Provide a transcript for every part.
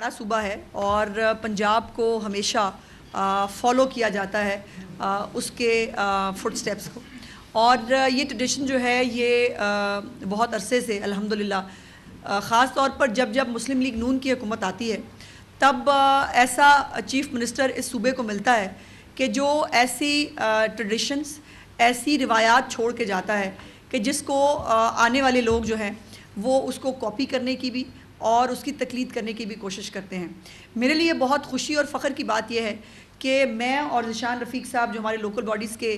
بڑا صوبہ ہے اور پنجاب کو ہمیشہ فالو کیا جاتا ہے اس کے فٹ سٹیپس کو، اور یہ ٹریڈیشن جو ہے یہ بہت عرصے سے الحمدللہ خاص طور پر جب مسلم لیگ نون کی حکومت آتی ہے تب ایسا چیف منسٹر اس صوبے کو ملتا ہے کہ جو ایسی ٹریڈیشنز ایسی روایات چھوڑ کے جاتا ہے کہ جس کو آنے والے لوگ جو ہیں وہ اس کو کاپی کرنے کی بھی اور اس کی تقلید کرنے کی بھی کوشش کرتے ہیں۔ میرے لیے بہت خوشی اور فخر کی بات یہ ہے کہ میں اور ذیشان رفیق صاحب جو ہمارے لوکل باڈیز کے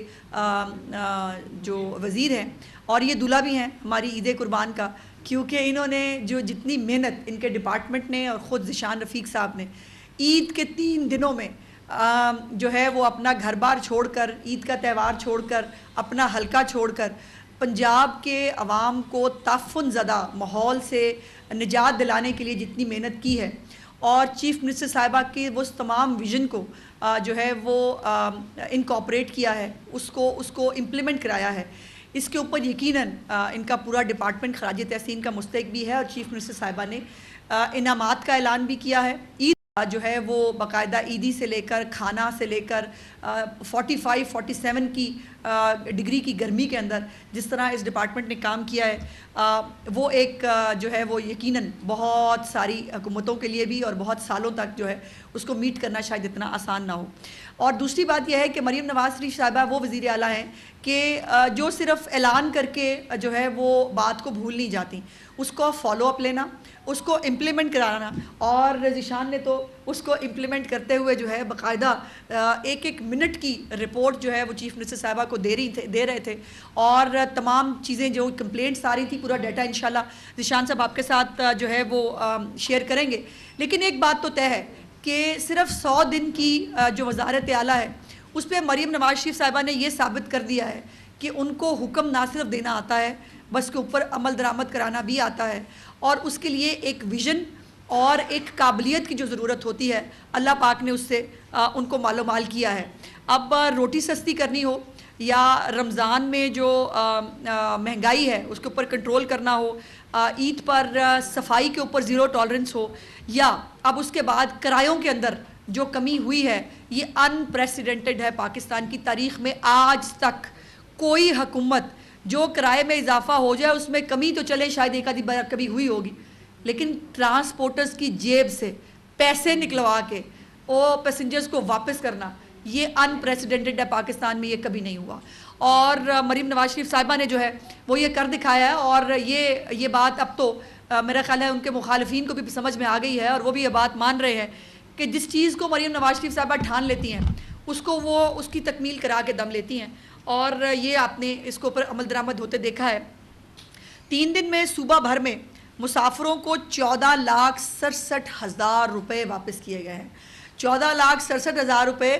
جو وزیر ہیں اور یہ دلہا بھی ہیں ہماری عید قربان کا، کیونکہ انہوں نے جو جتنی محنت ان کے ڈپارٹمنٹ نے اور خود ذیشان رفیق صاحب نے عید کے 3 دنوں میں جو ہے وہ اپنا گھر بار چھوڑ کر، عید کا تہوار چھوڑ کر، اپنا حلقہ چھوڑ کر پنجاب کے عوام کو تعفن زدہ ماحول سے نجات دلانے کے لیے جتنی محنت کی ہے، اور چیف منسٹر صاحبہ کے وہ تمام ویژن کو جو ہے وہ انکارپوریٹ کیا ہے، اس کو امپلیمنٹ کرایا ہے، اس کے اوپر یقیناً ان کا پورا ڈپارٹمنٹ خراج تحسین کا مستحق بھی ہے۔ اور چیف منسٹر صاحبہ نے انعامات کا اعلان بھی کیا ہے۔ عید جو ہے وہ باقاعدہ عیدی سے لے کر کھانا سے لے کر 45-47 کی ڈگری کی گرمی کے اندر جس طرح اس ڈپارٹمنٹ نے کام کیا ہے وہ ایک جو ہے وہ یقیناً بہت ساری حکومتوں کے لیے بھی اور بہت سالوں تک جو ہے اس کو میٹ کرنا شاید اتنا آسان نہ ہو۔ اور دوسری بات یہ ہے کہ مریم نواز شریف صاحبہ وہ وزیر اعلیٰ ہیں کہ جو صرف اعلان کر کے جو ہے وہ بات کو بھول نہیں جاتی، اس کو فالو اپ لینا، اس کو امپلیمنٹ کرانا، اور ذیشان نے تو اس کو امپلیمنٹ کرتے ہوئے جو ہے باقاعدہ 1 منٹ کی رپورٹ جو ہے وہ چیف منسٹر صاحبہ کو دے رہے تھے، اور تمام چیزیں جو کمپلینٹس آ رہی تھی پورا ڈیٹا انشاءاللہ ذیشان صاحب آپ کے ساتھ جو ہے وہ شیئر کریں گے۔ لیکن ایک بات تو طے ہے کہ صرف 100 دن کی جو وزارت اعلیٰ ہے اس پہ مریم نواز شریف صاحبہ نے یہ ثابت کر دیا ہے کہ ان کو حکم نہ صرف دینا آتا ہے بس کے اوپر عمل درآمد کرانا بھی آتا ہے، اور اس کے لیے ایک ویژن اور ایک قابلیت کی جو ضرورت ہوتی ہے اللہ پاک نے اس سے ان کو مال و مال کیا ہے۔ اب روٹی سستی کرنی ہو یا رمضان میں جو مہنگائی ہے اس کے اوپر کنٹرول کرنا ہو، عید پر صفائی کے اوپر زیرو ٹالرنس ہو، یا اب اس کے بعد کرایوں کے اندر جو کمی ہوئی ہے، یہ ان پریسیڈنٹڈ ہے پاکستان کی تاریخ میں۔ آج تک کوئی حکومت جو کرائے میں اضافہ ہو جائے اس میں کمی تو چلے شاید ایک آدھی بار کبھی ہوئی ہوگی، لیکن ٹرانسپورٹرز کی جیب سے پیسے نکلوا کے وہ پیسنجرز کو واپس کرنا، یہ ان پریسیڈنٹڈ ہے پاکستان میں، یہ کبھی نہیں ہوا۔ اور مریم نواز شریف صاحبہ نے جو ہے وہ یہ کر دکھایا ہے، اور یہ بات اب تو میرا خیال ہے ان کے مخالفین کو بھی سمجھ میں آ گئی ہے، اور وہ بھی یہ بات مان رہے ہیں کہ جس چیز کو مریم نواز شریف صاحبہ ٹھان لیتی ہیں اس کو وہ اس کی تکمیل کرا کے دم لیتی ہیں، اور یہ آپ نے اس کے اوپر عمل درآمد ہوتے دیکھا ہے۔ 3 دن میں صوبہ بھر میں مسافروں کو 14,67,000 روپے واپس کیے گئے ہیں۔ 14,67,000 روپے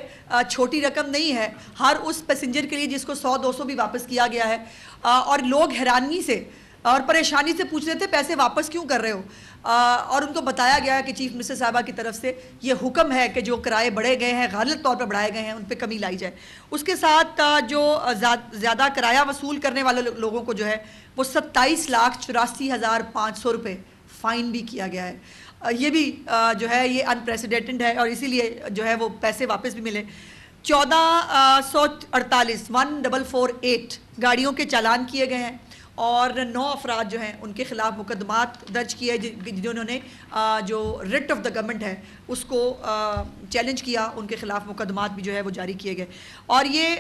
چھوٹی رقم نہیں ہے ہر اس پیسنجر کے لیے جس کو 100-200 بھی واپس کیا گیا ہے، اور لوگ حیرانی سے اور پریشانی سے پوچھ رہے تھے پیسے واپس کیوں کر رہے ہو، اور ان کو بتایا گیا ہے کہ چیف منسٹر صاحبہ کی طرف سے یہ حکم ہے کہ جو کرائے بڑھے گئے ہیں، غلط طور پر بڑھائے گئے ہیں، ان پہ کمی لائی جائے۔ اس کے ساتھ جو زیادہ کرایہ وصول کرنے والے لوگوں کو جو ہے وہ 27,84,500 روپے فائن بھی کیا گیا ہے۔ یہ بھی جو ہے یہ ان پریسیڈنٹڈ ہے، اور اسی لیے جو ہے وہ پیسے واپس بھی ملے۔ 1448 گاڑیوں کے چالان کیے گئے ہیں، اور 9 افراد جو ہیں ان کے خلاف مقدمات درج کیے جنہوں نے جو رٹ آف دا گورنمنٹ ہے اس کو چیلنج کیا، ان کے خلاف مقدمات بھی جو ہے وہ جاری کیے گئے۔ اور یہ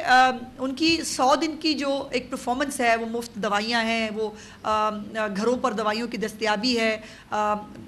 ان کی 100 دن کی جو ایک پرفارمنس ہے، وہ مفت دوائیاں ہیں، وہ گھروں پر دوائیوں کی دستیابی ہے،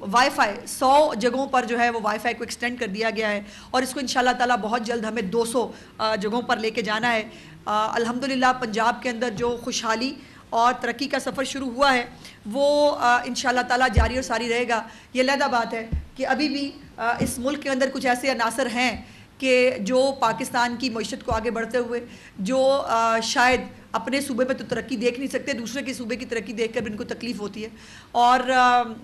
وائی فائی 100 جگہوں پر جو ہے وہ وائی فائی کو ایکسٹینڈ کر دیا گیا ہے، اور اس کو انشاءاللہ تعالیٰ بہت جلد ہمیں 200 جگہوں پر لے کے جانا ہے۔ الحمدللہ پنجاب کے اندر جو خوشحالی اور ترقی کا سفر شروع ہوا ہے وہ انشاءاللہ تعالیٰ جاری اور ساری رہے گا۔ یہ علیحدہ بات ہے کہ ابھی بھی اس ملک کے اندر کچھ ایسے عناصر ہیں کہ جو پاکستان کی معیشت کو آگے بڑھتے ہوئے جو شاید اپنے صوبے میں تو ترقی دیکھ نہیں سکتے، دوسرے کے صوبے کی ترقی دیکھ کر بھی ان کو تکلیف ہوتی ہے، اور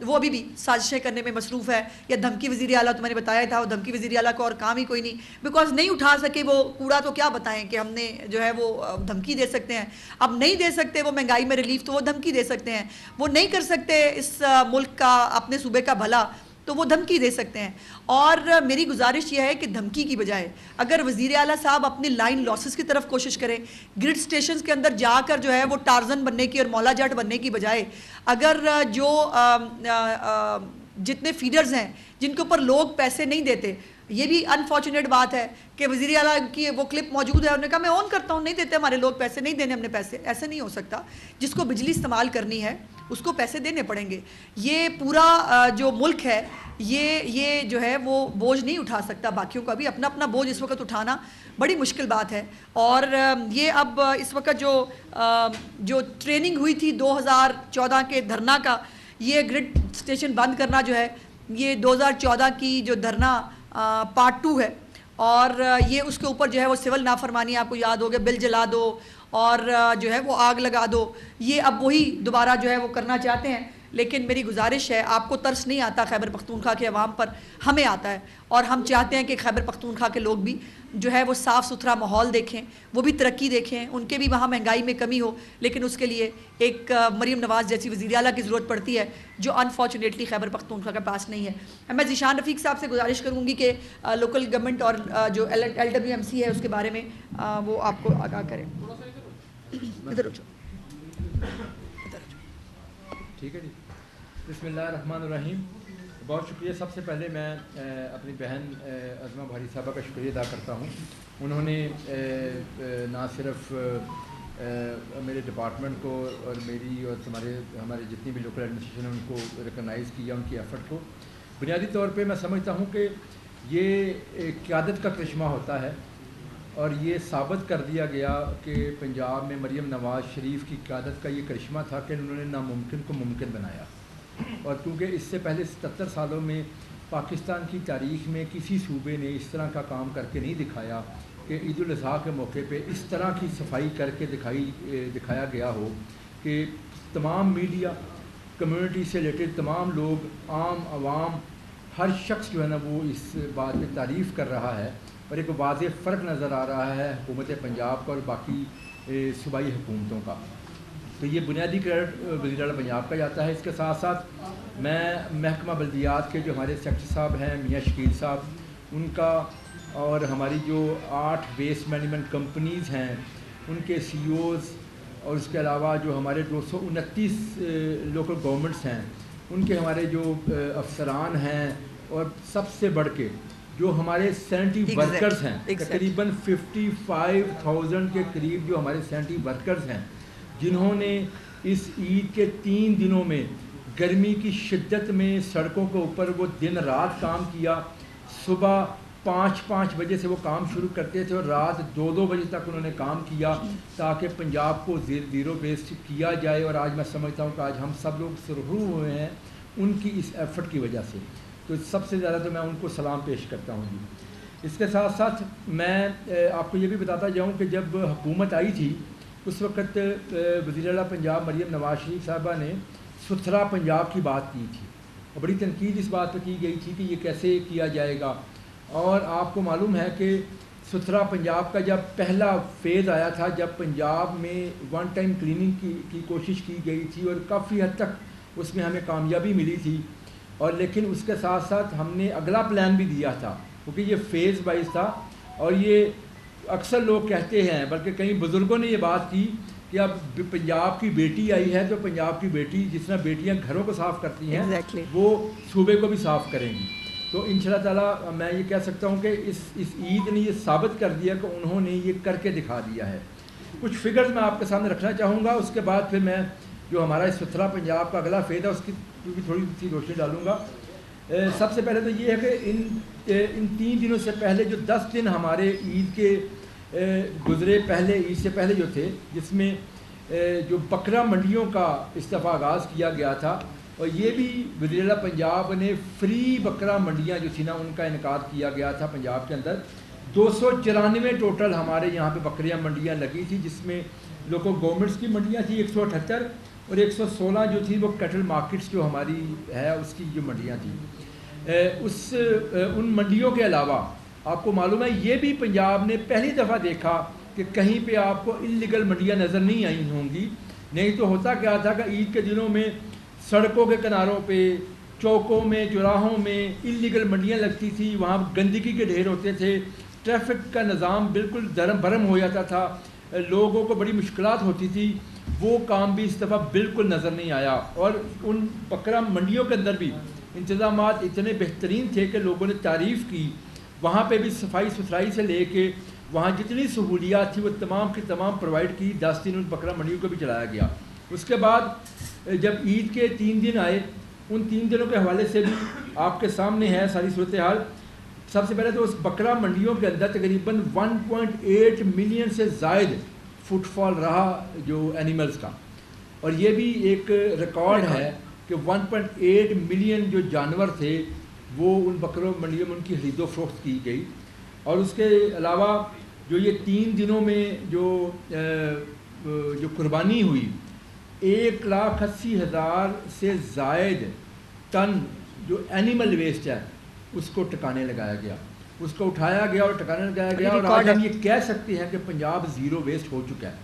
وہ ابھی بھی سازشیں کرنے میں مصروف ہے۔ یا دھمکی وزیر اعلیٰ تو میں نے بتایا تھا، وہ دھمکی وزیر اعلیٰ کو اور کام ہی کوئی نہیں، بیکاز نہیں اٹھا سکے وہ کوڑا، تو کیا بتائیں کہ ہم نے جو ہے وہ دھمکی دے سکتے ہیں۔ اب نہیں دے سکتے وہ مہنگائی میں ریلیف، تو وہ دھمکی دے سکتے ہیں۔ وہ نہیں کر سکتے اس ملک کا اپنے صوبے کا بھلا، تو وہ دھمکی دے سکتے ہیں. اور میری گزارش یہ ہے کہ دھمکی کی بجائے اگر وزیر اعلیٰ صاحب اپنی لائن لاسز کی طرف کوشش کریں, گرڈ اسٹیشنز کے اندر جا کر جو ہے وہ ٹارزن بننے کی اور مولا جٹ بننے کی بجائے اگر جو جتنے فیڈرز ہیں جن کے اوپر لوگ پیسے نہیں دیتے, یہ بھی انفارچونیٹ بات ہے کہ وزیر اعلیٰ کی وہ کلپ موجود ہے, انہوں نے کہا میں آن کرتا ہوں, نہیں دیتے ہمارے لوگ پیسے, نہیں دینے ہم نے پیسے. ایسے نہیں ہو سکتا. جس کو بجلی استعمال کرنی ہے اس کو پیسے دینے پڑیں گے. یہ پورا جو ملک ہے یہ جو ہے وہ بوجھ نہیں اٹھا سکتا باقیوں کا بھی. اپنا اپنا بوجھ اس وقت اٹھانا بڑی مشکل بات ہے. اور یہ اب اس وقت جو ٹریننگ ہوئی تھی 2014 کے دھرنا کا, یہ گرڈ اسٹیشن بند کرنا جو ہے یہ 2014 کی جو دھرنا پارٹ 2 ہے, اور یہ اس کے اوپر جو ہے وہ سول نافرمانی, آپ کو یاد ہوگا, بل جلا دو اور جو ہے وہ آگ لگا دو. یہ اب وہی دوبارہ جو ہے وہ کرنا چاہتے ہیں. لیکن میری گزارش ہے, آپ کو ترس نہیں آتا خیبر پختونخوا کے عوام پر, ہمیں آتا ہے, اور ہم چاہتے ہیں کہ خیبر پختونخوا کے لوگ بھی جو ہے وہ صاف ستھرا ماحول دیکھیں, وہ بھی ترقی دیکھیں, ان کے بھی وہاں مہنگائی میں کمی ہو. لیکن اس کے لیے ایک مریم نواز جیسی وزیر اعلیٰ کی ضرورت پڑتی ہے جو انفارچونیٹلی خیبر پختونخوا کے پاس نہیں ہے. میں ذیشان رفیق صاحب سے گزارش کروں گی کہ لوکل گورنمنٹ اور جو LWMC ہے اس کے بارے میں وہ آپ کو آگاہ کریں. ادھر ٹھیک ہے جی. بسم اللہ الرحمن الرحیم. بہت شکریہ. سب سے پہلے میں اپنی بہن عظمہ بھاری صاحبہ کا شکریہ ادا کرتا ہوں. انہوں نے نہ صرف میرے ڈپارٹمنٹ کو اور میری اور ہمارے جتنی بھی لوکل ایڈمنسٹریشن ہیں ان کو ریکگنائز کیا, ان کی ایفرٹ کو. بنیادی طور پہ میں سمجھتا ہوں کہ یہ قیادت کا کرشمہ ہوتا ہے, اور یہ ثابت کر دیا گیا کہ پنجاب میں مریم نواز شریف کی قیادت کا یہ کرشمہ تھا کہ انہوں نے ناممکن کو ممکن بنایا. اور کیونکہ اس سے پہلے 77 سالوں میں پاکستان کی تاریخ میں کسی صوبے نے اس طرح کا کام کر کے نہیں دکھایا کہ عید الاضحیٰ کے موقع پہ اس طرح کی صفائی کر کے دکھایا گیا ہو کہ تمام میڈیا, کمیونٹی سے ریلیٹڈ تمام لوگ, عام عوام, ہر شخص جو ہے نا وہ اس بات میں تعریف کر رہا ہے. اور ایک واضح فرق نظر آ رہا ہے حکومت پنجاب کا اور باقی صوبائی حکومتوں کا. تو یہ بنیادی کریڈٹ وزیر اعلیٰ پنجاب کا جاتا ہے. اس کے ساتھ ساتھ میں محکمہ بلدیات کے جو ہمارے سیکٹری صاحب ہیں میاں شکیل صاحب, ان کا, اور ہماری جو 8 ویسٹ مینجمنٹ کمپنیز ہیں ان کے CEOs, اور اس کے علاوہ جو ہمارے 229 لوکل گورنمنٹس ہیں ان کے ہمارے جو افسران ہیں, اور سب سے بڑھ کے جو ہمارے سینٹری ورکرز ہیں, تقریباً 55,000 کے قریب جو ہمارے سینٹری ورکرز ہیں, جنہوں نے اس عید کے 3 دنوں میں گرمی کی شدت میں سڑکوں کے اوپر وہ دن رات کام کیا. صبح 5 بجے سے وہ کام شروع کرتے تھے اور رات 2 بجے تک انہوں نے کام کیا تاکہ پنجاب کو زیرو بیس کیا جائے. اور آج میں سمجھتا ہوں کہ آج ہم سب لوگ سرخرو ہوئے ہیں ان کی اس ایفرٹ کی وجہ سے. تو سب سے زیادہ تو میں ان کو سلام پیش کرتا ہوں جی. اس کے ساتھ ساتھ میں آپ کو یہ بھی بتاتا جاؤں کہ جب حکومت آئی تھی اس وقت وزیر اعلیٰ پنجاب مریم نواز شریف صاحبہ نے ستھرا پنجاب کی بات کی تھی, اور بڑی تنقید اس بات پہ کی گئی تھی کہ یہ کیسے کیا جائے گا. اور آپ کو معلوم ہے کہ ستھرا پنجاب کا جب پہلا فیز آیا تھا, جب پنجاب میں ون ٹائم کلیننگ کی کوشش کی گئی تھی اور کافی حد تک اس میں ہمیں کامیابی ملی تھی, اور لیکن اس کے ساتھ ساتھ ہم نے اگلا پلان بھی دیا تھا کیونکہ یہ فیز وائز تھا. اور یہ اکثر لوگ کہتے ہیں, بلکہ کئی بزرگوں نے یہ بات کی کہ اب پنجاب کی بیٹی آئی ہے تو پنجاب کی بیٹی جس طرح بیٹیاں گھروں کو صاف کرتی ہیں وہ صوبے کو بھی صاف کریں گی. تو انشاءاللہ تعالیٰ میں یہ کہہ سکتا ہوں کہ اس عید نے یہ ثابت کر دیا کہ انہوں نے یہ کر کے دکھا دیا ہے. کچھ فگرز میں آپ کے سامنے رکھنا چاہوں گا, اس کے بعد پھر میں جو ہمارا اس ستھرا پنجاب کا اگلا فیز ہے اس کی بھی تھوڑی سی روشنی ڈالوں گا. سب سے پہلے تو یہ ہے کہ ان 3 دنوں سے پہلے جو 10 دن ہمارے عید کے گزرے, پہلے عید سے پہلے جو تھے, جس میں جو بکرا منڈیوں کا اس دفعہ آغاز کیا گیا تھا, اور یہ بھی وزیر اعلیٰ پنجاب نے فری بکرا منڈیاں جو تھی نا ان کا انعقاد کیا گیا تھا پنجاب کے اندر. 294 ٹوٹل ہمارے یہاں پہ بکریاں منڈیاں لگی تھی, جس میں لوکل گورنمنٹس کی منڈیاں تھیں 178 اور 116 جو تھی وہ کیٹل مارکیٹس جو ہماری ہے اس کی جو منڈیاں تھیں. ان منڈیوں کے علاوہ آپ کو معلوم ہے یہ بھی پنجاب نے پہلی دفعہ دیکھا کہ کہیں پہ آپ کو انلیگل منڈیاں نظر نہیں آئی ہوں گی. نہیں تو ہوتا کیا تھا کہ عید کے دنوں میں سڑکوں کے کناروں پہ چوکوں میں چوراہوں میں اللیگل منڈیاں لگتی تھی, وہاں گندگی کے ڈھیر ہوتے تھے, ٹریفک کا نظام بالکل درم برم ہو جاتا تھا, لوگوں کو بڑی مشکلات ہوتی تھی. وہ کام بھی اس دفعہ بالکل نظر نہیں آیا. اور ان بکرا منڈیوں کے اندر بھی انتظامات اتنے بہترین تھے کہ لوگوں نے تعریف کی. وہاں پہ بھی صفائی ستھرائی سے لے کے وہاں جتنی سہولیات تھی وہ تمام کی تمام پرووائڈ کی. 10 دن ان بکرا منڈیوں کو بھی چلایا گیا. اس کے بعد جب عید کے 3 دن آئے, ان 3 دنوں کے حوالے سے بھی آپ کے سامنے ہے ساری صورتحال. سب سے پہلے تو اس بکرا منڈیوں کے اندر تقریباً 1.8 ملین سے زائد فٹ فال رہا جو اینیملز کا, اور یہ بھی ایک ریکارڈ ہے کہ 1.8 ملین جو جانور تھے وہ ان بکروں منڈیوں میں ان کی خرید و فروخت کی گئی. اور اس کے علاوہ جو یہ 3 دنوں میں جو قربانی ہوئی, 1,80,000 سے زائد ٹن جو اینیمل ویسٹ ہے اس کو ٹکانے لگایا گیا, اس کو اٹھایا گیا اور ٹکانے لگایا گیا. اور آج ہم یہ کہہ سکتے ہیں کہ پنجاب زیرو ویسٹ ہو چکا ہے.